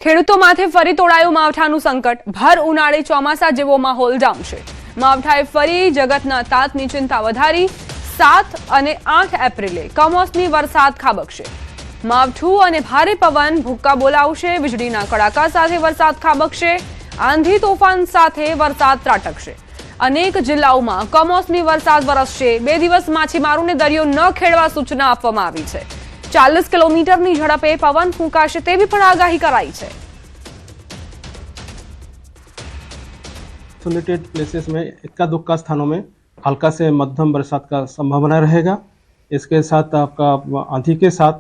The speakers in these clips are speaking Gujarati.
ખેડૂતો માથે ફરી તોડાયું માવઠાનું સંકટ। ભર ઉનાળે ચોમાસા જેવો માહોલ જામશે। માવઠાએ ફરી જગતના તાતની ચિંતા વધારી। 7 અને 8 એપ્રિલે કમોસમી વરસાદ ખાબકશે। માવઠું અને ભારે પવન ભૂક્કા બોલાવશે। વીજળીના કડાકા સાથે વરસાદ ખાબકશે। આંધી તોફાન સાથે વરસાદ ત્રાટકશે। અનેક જિલ્લાઓમાં કમોસમી વરસાદ વરસશે। 2 દિવસ માછીમારોને દરિયો ન ખેડવા સૂચના આપવામાં આવી છે। 40 કિલોમીટરની ઝડપે પવન ફૂંકાશે તેવી પણ આગાહી કરાઈ છે। आइसोलेटेड प्लेसेस में इक्का दुक्का स्थानों में हल्का से मध्यम बरसात का संभावना रहेगा। इसके साथ आपका आंधी के साथ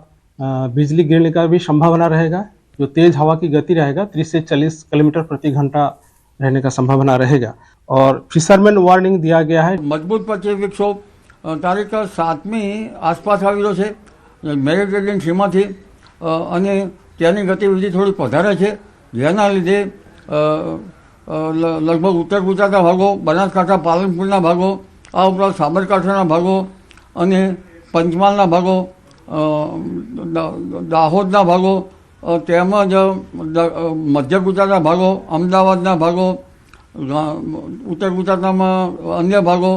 बिजली गिरने का भी संभावना रहेगा। जो तेज हवा की गति रहेगा 30 से 40 किलोमीटर प्रति घंटा रहने का संभावना रहेगा। और फिशरमैन वार्निंग दिया गया है। मजबूत पश्चिमी विक्षोभ तारीख 7મી આસપાસ આવેલો છે મેડિટેરિયન સીમાથી અને તેની ગતિવિધિ થોડી વધારે છે, જેના લીધે લગભગ ઉત્તર ગુજરાતના ભાગો, બનાસકાંઠા, પાલનપુરના ભાગો, આ ઉપરાંત સાબરકાંઠાના ભાગો અને પંચમહાલના ભાગો, દાહોદના ભાગો તેમજ મધ્ય ગુજરાતના ભાગો, અમદાવાદના ભાગો, ઉત્તર ગુજરાતમાં અન્ય ભાગો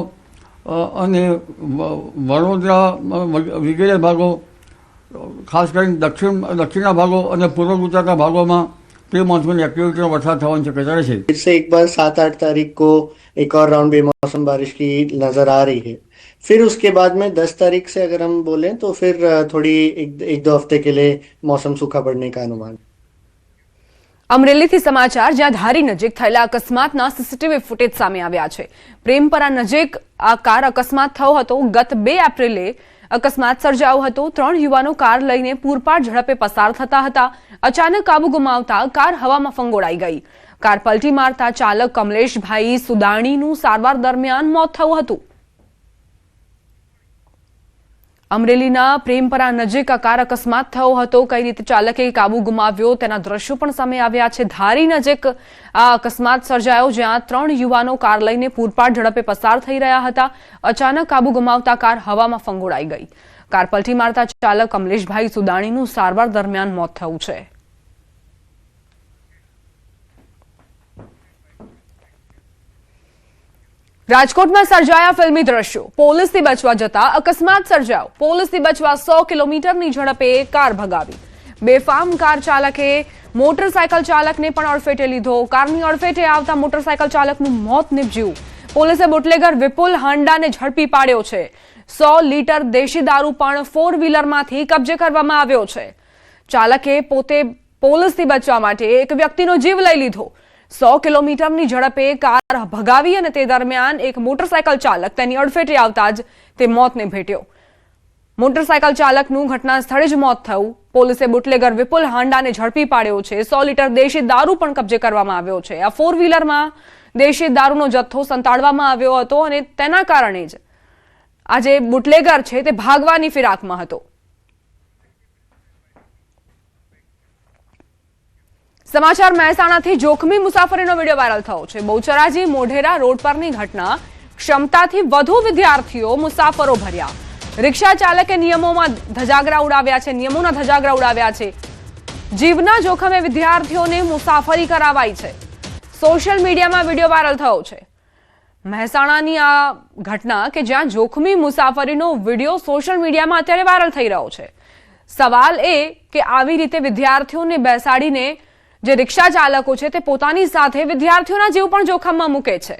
અને વડોદરા વગેરે ભાગો, ખાસ કરીને દક્ષિણના ભાગો અને પૂર્વ ગુજરાતના ભાગોમાં प्री मानसून एक्टिविटी वर्षा થવાની શક્યતા છે। फिर से एक बार 7-8 तारीख को एक और राउंड बेमौसम बारिश की नजर आ रही है। फिर उसके बाद में 10 तारीख से अगर हम बोलें तो फिर थोड़ी एक दो हफ्ते के लिए मौसम सूखा पड़ने का अनुमान। અમરેલીથી સમાચાર, જ્યાં ધારી નજીક થયેલા અકસ્માતના સીસીટીવી ફૂટેજ સામે આવ્યા છે। પ્રેમપરા નજીક આ કાર અકસ્માત થયો હતો। ગત 2 એપ્રિલે અકસ્માત સર્જાયો હતો। 3 યુવાનો કાર લઈને પૂરપાટ ઝડપે પસાર થતા હતા। અચાનક કાબુ ગુમાવતા કાર હવામાં ફંગોળાઈ ગઈ। કાર પલટી મારતા ચાલક કમલેશભાઈ સુદાણીનું સારવાર દરમિયાન મોત થયું હતું। અમરેલીના પ્રેમપરા નજીક આ કાર અકસ્માત થયો હતો। કઈ રીતે ચાલકે કાબુ ગુમાવ્યો તેના દ્રશ્યો પણ સામે આવ્યા છે। ધારી નજીક આ અકસ્માત સર્જાયો, જ્યાં 3 યુવાનો કાર લઈને પૂરપાટ ઝડપે પસાર થઈ રહ્યા હતા। અચાનક કાબુ ગુમાવતા કાર હવામાં ફંગોળાઈ ગઈ। કાર પલટી મારતા ચાલક કમલેશભાઈ સુદાણીનું સારવાર દરમિયાન મોત થયું છે। રાજકોટમાં સર્જાયા ફિલ્મી દ્રશ્યો। પોલીસથી બચવા જતા અકસ્માત સર્જાયો। પોલીસથી બચવા 100 કિલોમીટરની ઝડપે કાર ભગાવી। બેફામ કાર ચાલકે મોટરસાયકલ ચાલકને પણ અડફેટે લીધો। કારની અડફેટે આવતા મોટરસાયકલ ચાલકનું મોત નીપજ્યું। પોલીસે બુટલેગર વિપુલ હાંડાને ઝડપી પાડ્યો છે। 100 લીટર દેશી દારૂ પણ 4 વ્હીલરમાંથી કબજે કરવામાં આવ્યો છે। ચાલકે પોતે પોલીસથી બચવા માટે એક વ્યક્તિનો જીવ લઈ લીધો। 100 કિલોમીટરની ઝડપે કાર ભગાવી અને તે દરમિયાન એક મોટરસાયકલ ચાલક તેની અડફેટે આવતા જ તે મોતને ભેટ્યો। મોટરસાયકલ ચાલકનું ઘટના સ્થળે જ મોત થયું। પોલીસે બુટલેગર વિપુલ હાંડાને ઝડપી પાડ્યો છે। 100 લીટર દેશી દારૂ પણ કબજે કરવામાં આવ્યો છે। આ 4 વ્હીલરમાં દેશી દારૂનો જથ્થો સંતાડવામાં આવ્યો હતો અને તેના કારણે જ આ જે બુટલેગર છે તે ભાગવાની ફિરાકમાં હતો। સમાચાર મહેસાણાથી જોખમી મુસાફરીનો વિડીયો વાયરલ થયો છે। બહુચરાજી મોઢેરા રોડ પરની ઘટના। ક્ષમતાથી વધુ વિદ્યાર્થીઓ મુસાફરો ભર્યા। રિક્ષા ચાલકે નિયમોના ધજાગરા ઉડાવ્યા છે। જીવના જોખમે વિદ્યાર્થીઓને મુસાફરી કરાવાઈ છે। સોશિયલ મીડિયામાં વિડીયો વાયરલ થયો છે। મહેસાણાની આ ઘટના કે જ્યાં જોખમી મુસાફરીનો વિડીયો સોશિયલ મીડિયામાં અત્યારે વાયરલ થઈ રહ્યો છે। સવાલ એ કે આવી રીતે વિદ્યાર્થીઓને બેસાડીને જે રિક્ષા ચાલકો છે તે પોતાની સાથે વિદ્યાર્થીઓના જીવ પણ જોખમમાં મૂકે છે।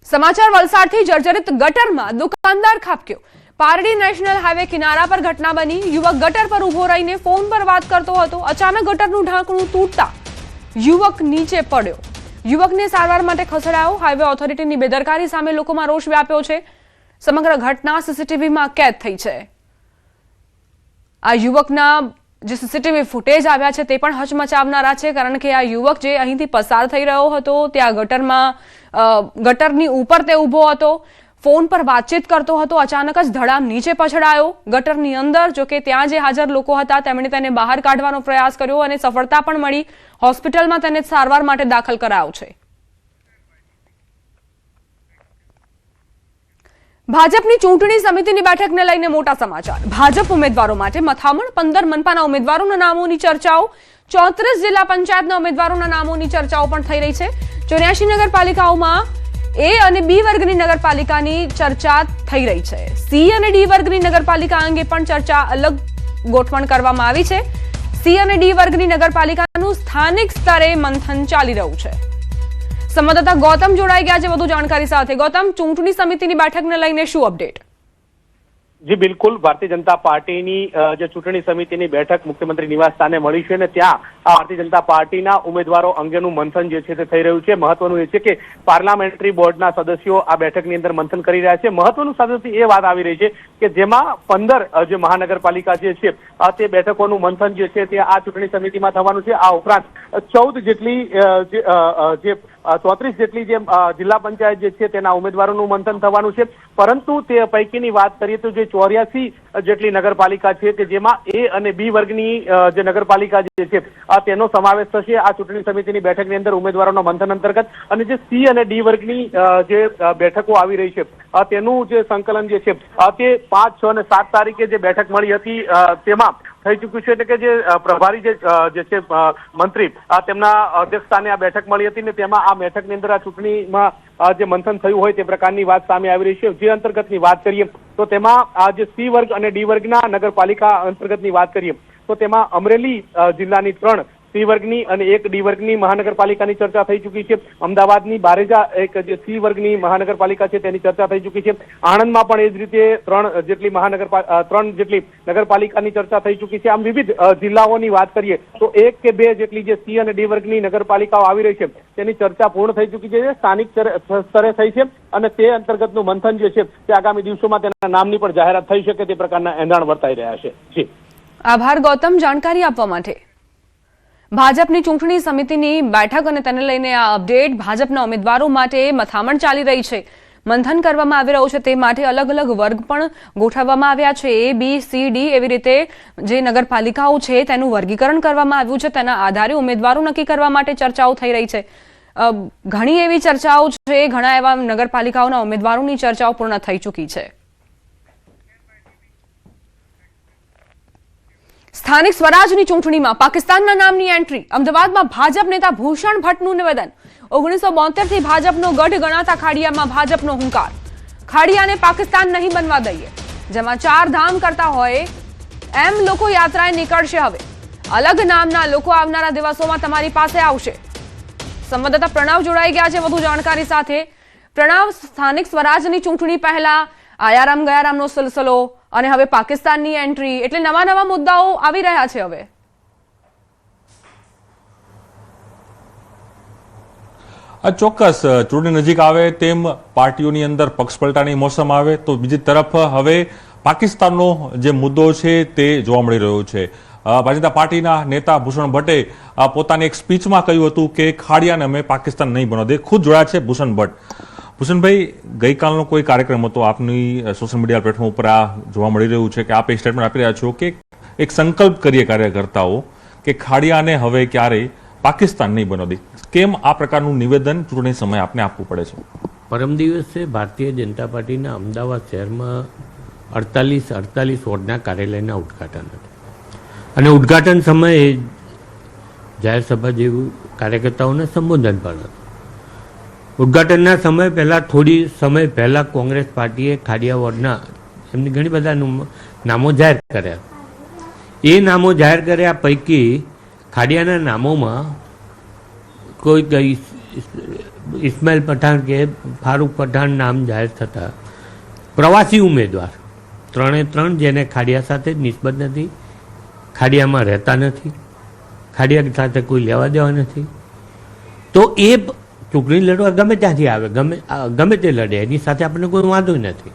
સમાચાર વલસાડથી જર્જરિત ગટરમાં દુકાનદાર ખાબક્યો। પારડી નેશનલ હાઈવે કિનારા પર ઘટના બની। યુવક ગટર પર ઉભો રહીને ફોન પર વાત કરતો હતો। અચાનક ગટરનું ઢાંકણું તૂટતા યુવક નીચે પડ્યો। યુવકને સારવાર માટે ખસેડાયો। હાઈવે ઓથોરિટીની બેદરકારી સામે લોકોમાં રોષ વ્યાપ્યો છે। સમગ્ર ઘટના સીસીટીવીમાં કેદ થઈ છે। આ યુવકના જે સીસીટીવી ફૂટેજ આવ્યા છે તે પણ હચમચાવનારા છે, કારણ કે આ યુવક જે અહીંથી પસાર થઈ રહ્યો હતો ત્યાં ગટરની ઉપર તે ઊભો હતો, ફોન પર વાતચીત કરતો હતો। અચાનક જ ધડામ નીચે પછડાયો ગટરની અંદર। જો કે ત્યાં જે હાજર લોકો હતા તેમણે તેને બહાર કાઢવાનો પ્રયાસ કર્યો અને સફળતા પણ મળી। હોસ્પિટલમાં તેને સારવાર માટે દાખલ કરાયો છે। ભાજપની ચૂંટણી સમિતિની બેઠકને લઈને મોટા સમાચાર. ભાજપ ઉમેદવારો માટે મથામણ. 15 મનપાના ઉમેદવારોના નામોની ચર્ચાઓ. 34 જિલ્લા પંચાયતના ઉમેદવારોના નામોની ચર્ચાઓ પણ થઈ રહી છે. 84 નગરપાલિકાઓમાં એ અને બી વર્ગની નગરપાલિકાની ચર્ચા થઈ રહી છે. સી અને ડી વર્ગની નગરપાલિકા અંગે પણ ચર્ચા અલગ ગોઠવણ કરવામાં આવી છે. સી અને ડી વર્ગની નગરપાલિકાનું સ્થાનિક સ્તરે મંથન ચાલી રહ્યું છે. સંવાદદાતા ગૌતમ જોડાઈ ગયા છે વધુ જાણકારી સાથે. ગૌતમ, ચૂંટણી સમિતિની બેઠકને લઈને શું અપડેટ? જી બિલકુલ, ભારતીય જનતા પાર્ટીની જે ચૂંટણી સમિતિની બેઠક મુખ્યમંત્રી નિવાસ સ્થાને મળી છે અને ત્યાં ભારતીય જનતા પાર્ટીના ઉમેદવારો અંગેનું મંથન જે છે તે થઈ રહ્યું છે. મહત્વનું એ છે કે પાર્લામેન્ટરી બોર્ડના સદસ્યો આ બેઠકની અંદર મંથન કરી રહ્યા છે. મહત્વનું સાથે એ વાત આવી રહી છે કે જેમાં 15 જે મહાનગરપાલિકા જે છે તે બેઠકોનું મંથન જે છે તે આ ચૂંટણી સમિતિમાં થવાનું છે. આ ઉપરાંત 14 જેટલી જે 34 જેટલી જે જિલ્લા પંચાયત જે છે તેના ઉમેદવારોનું મંથન થવાનું છે. પરંતુ તે પૈકીની વાત કરીએ તો જે 84 જેટલી નગરપાલિકા છે કે જેમાં એ અને બી વર્ગની જે નગરપાલિકા જે છે તેનો સમાવેશ થશે આ ચૂંટણી સમિતિની બેઠકની અંદર ઉમેદવારોના મંથન અંતર્ગત. અને જે સી અને ડી વર્ગની જે બેઠકો આવી રહી છે તેનું જે સંકલન જે છે તે 5, 6 અને 7 તારીખે જે બેઠક મળી હતી તેમાં થઈ ચૂક્યું છે. એટલે કે જે પ્રભારી જે છે મંત્રી તેમના અધ્યક્ષસ્થાને આ બેઠક મળી હતી ને તેમાં આ બેઠકની અંદર આ ચૂંટણીમાં જે મંથન થયું હોય તે પ્રકારની વાત સામે આવી રહી છે. જે અંતર્ગતની વાત કરીએ તો તેમાં આ જે સી વર્ગ અને ડી વર્ગના નગરપાલિકા અંતર્ગતની વાત કરીએ તો તેમાં અમરેલી જિલ્લાની 3 સી વર્ગની અને 1 ડી વર્ગની મહાનગરપાલિકાની ચર્ચા થઈ ચૂકી છે. અમદાવાદની બારેજા એક જે સી વર્ગની મહાનગરપાલિકા છે તેની ચર્ચા થઈ ચૂકી છે. આણંદમાં પણ એ જ રીતે 3 જેટલી નગરપાલિકાની ચર્ચા થઈ ચૂકી છે. આમ વિવિધ જિલ્લાઓની વાત કરીએ તો 1 કે 2 જેટલી જે સી અને ડી વર્ગની નગરપાલિકાઓ આવી રહી છે તેની ચર્ચા પૂર્ણ થઈ ચૂકી છે. સ્થાનિક સ્તરે થઈ છે અને તે અંતર્ગતનું મંથન જે છે તે આગામી દિવસોમાં તેના નામની પણ જાહેરાત થઈ શકે તે પ્રકારના એંધાણ વર્તાઈ રહ્યા છે. જી આભાર ગૌતમ જાણકારી આપવા માટે. ભાજપની ચૂંટણી સમિતિની બેઠક અને તેને લઈને આ અપડેટ. ભાજપના ઉમેદવારો માટે મથામણ ચાલી રહી છે, મંથન કરવામાં આવી રહ્યું છે. તે માટે અલગ અલગ વર્ગ પણ ગોઠવવામાં આવ્યા છે. એ, બી, સી, ડી એવી રીતે જે નગરપાલિકાઓ છે તેનું વર્ગીકરણ કરવામાં આવ્યું છે. તેના આધારે ઉમેદવારો નક્કી કરવા માટે ચર્ચાઓ થઈ રહી છે. ઘણી એવી ચર્ચાઓ છે, ઘણા એવા નગરપાલિકાઓના ઉમેદવારોની ચર્ચાઓ પૂર્ણ થઈ ચૂકી છે. સ્થાનિક સ્વરાજની ચૂંટણીમાં પાકિસ્તાનના નામની એન્ટ્રી. અમદાવાદમાં ભાજપ નેતા ભૂષણ ભટ્ટનું નિવેદન. 1972 થી ભાજપનો ગઢ ગણાતા ખાડિયામાં ભાજપનો હુંકાર. ખાડિયાને પાકિસ્તાન નહીં બનવા દઈએ. જેમાં 4 ધામ કરતા હોય એમ લોકો યાત્રાએ નીકળશે. હવે અલગ નામના લોકો આવનારા દિવસોમાં તમારી પાસે આવશે. સંવાદદાતા પ્રણવ જોડાઈ ગયા છે વધુ જાણકારી સાથે. પ્રણવ, સ્થાનિક સ્વરાજની ચૂંટણી પહેલા આયારામ ગયારામનો સિલસિલો અને હવે પાકિસ્તાનની એન્ટ્રી એટલે નવા મુદ્દાઓ આવી રહ્યા છે. હવે ચોક્કસ ચૂંટણી નજીક આવે તેમ પાર્ટીઓની અંદર પક્ષપલટાની મોસમ આવે તો બીજી તરફ હવે પાકિસ્તાનનો જે મુદ્દો છે તે જોવા મળી રહ્યો છે. ભારતીય જનતા પાર્ટીના નેતા ભૂષણ ભટ્ટે પોતાની એક સ્પીચમાં કહ્યું હતું કે ખાડિયાને અમે પાકિસ્તાન નહીં બનવા દે. ખુદ જોડાયા છે ભૂષણ ભટ્ટ. ભૂષણભાઈ, ગઈકાલનો કોઈ કાર્યક્રમ હતો, આપની સોશિયલ મીડિયા પ્લેટફોર્મ ઉપર આ જોવા મળી રહ્યું છે કે આપ એક સ્ટેટમેન્ટ આપી રહ્યા છો કે એક સંકલ્પ કરીએ કાર્યકર્તાઓ કે ખાડિયાને હવે ક્યારેય પાકિસ્તાન નહીં બનવા દે. કેમ આ પ્રકારનું નિવેદન ચૂંટણી સમયે આપને આપવું પડે છે? પરમ દિવસે ભારતીય જનતા પાર્ટીના અમદાવાદ શહેરમાં 48 વોર્ડના કાર્યાલયના ઉદ્ઘાટન હતું અને ઉદ્ઘાટન સમયે જાહેર સભા જેવું કાર્યકર્તાઓને સંબોધન પણ હતું. ઉદ્ઘાટનના સમય પહેલાં થોડી સમય પહેલાં કોંગ્રેસ પાર્ટીએ ખાડિયા વોર્ડના એમની ઘણી બધા નામો જાહેર કર્યા. એ નામો જાહેર કર્યા પૈકી ખાડિયાના નામોમાં કોઈ ઇસ્માઇલ પઠાણ કે ફારૂક પઠાણ નામ જાહેર થતા પ્રવાસી ઉમેદવાર 3 જેને ખાડિયા સાથે નિસ્બત નથી, ખાડિયામાં રહેતા નથી, ખાડિયા સાથે કોઈ લેવા દેવા નથી, તો એ ચૂંટણી લડવા ગમે ત્યાંથી આવે, ગમે તે લડે, એની સાથે આપણને કોઈ વાંધો નથી.